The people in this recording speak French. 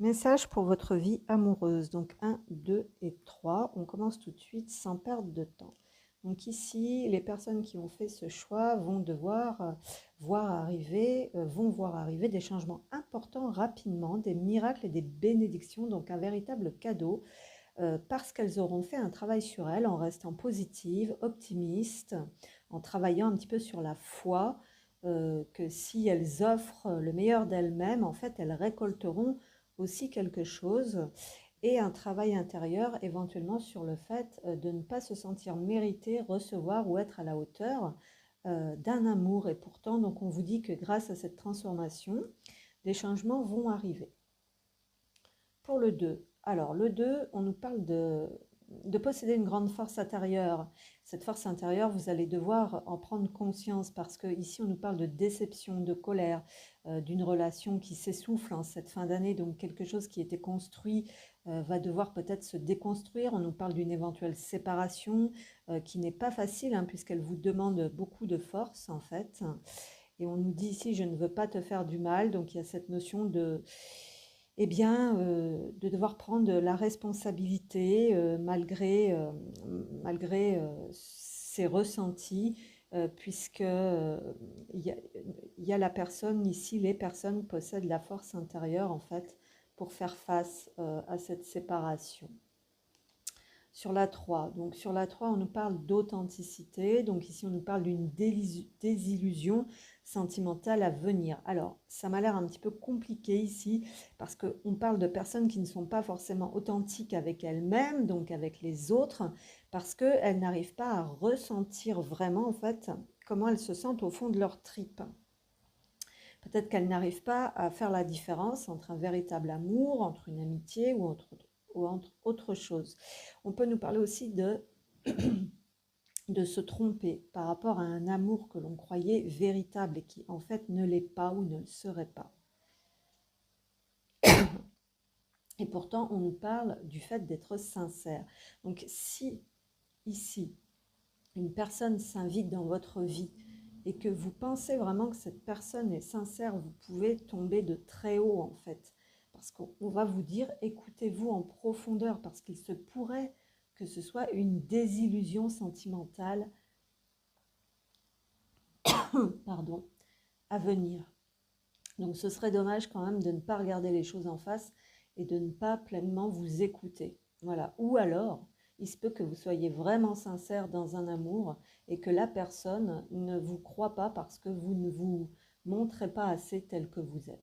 Message pour votre vie amoureuse. Donc 1, 2 et 3. On commence tout de suite sans perdre de temps. Donc ici, les personnes qui ont fait ce choix vont devoir vont voir arriver des changements importants rapidement, des miracles et des bénédictions, donc un véritable cadeau, parce qu'elles auront fait un travail sur elles en restant positives, optimistes, en travaillant un petit peu sur la foi, que si elles offrent le meilleur d'elles-mêmes, en fait, elles récolteront aussi quelque chose, et un travail intérieur éventuellement sur le fait de ne pas se sentir mériter, recevoir ou être à la hauteur d'un amour. Et pourtant, donc on vous dit que grâce à cette transformation, des changements vont arriver. Pour le 2, alors le 2, on nous parle de posséder une grande force intérieure. Cette force intérieure, vous allez devoir en prendre conscience parce que ici on nous parle de déception, de colère, d'une relation qui s'essouffle en cette fin d'année, donc quelque chose qui était construit va devoir peut-être se déconstruire. On nous parle d'une éventuelle séparation qui n'est pas facile hein, puisqu'elle vous demande beaucoup de force en fait. Et on nous dit ici, je ne veux pas te faire du mal, donc il y a cette notion de de devoir prendre la responsabilité malgré ses ressentis, puisque il y a la personne ici, les personnes possèdent la force intérieure en fait pour faire face à cette séparation. Sur la 3, donc sur la 3, on nous parle d'authenticité. Donc ici, on nous parle d'une désillusion sentimentale à venir. Alors, ça m'a l'air un petit peu compliqué ici parce qu'on parle de personnes qui ne sont pas forcément authentiques avec elles-mêmes, donc avec les autres, parce qu'elles n'arrivent pas à ressentir vraiment, en fait, comment elles se sentent au fond de leur tripes. Peut-être qu'elles n'arrivent pas à faire la différence entre un véritable amour, entre une amitié ou entre autre chose. On peut nous parler aussi de se tromper par rapport à un amour que l'on croyait véritable et qui en fait ne l'est pas ou ne le serait pas. Et pourtant, on nous parle du fait d'être sincère. Donc si ici, une personne s'invite dans votre vie et que vous pensez vraiment que cette personne est sincère, vous pouvez tomber de très haut en fait. Parce qu'on va vous dire, écoutez-vous en profondeur, parce qu'il se pourrait que ce soit une désillusion sentimentale pardon, à venir. Donc ce serait dommage quand même de ne pas regarder les choses en face et de ne pas pleinement vous écouter. Voilà. Ou alors, il se peut que vous soyez vraiment sincère dans un amour et que la personne ne vous croit pas parce que vous ne vous montrez pas assez tel que vous êtes.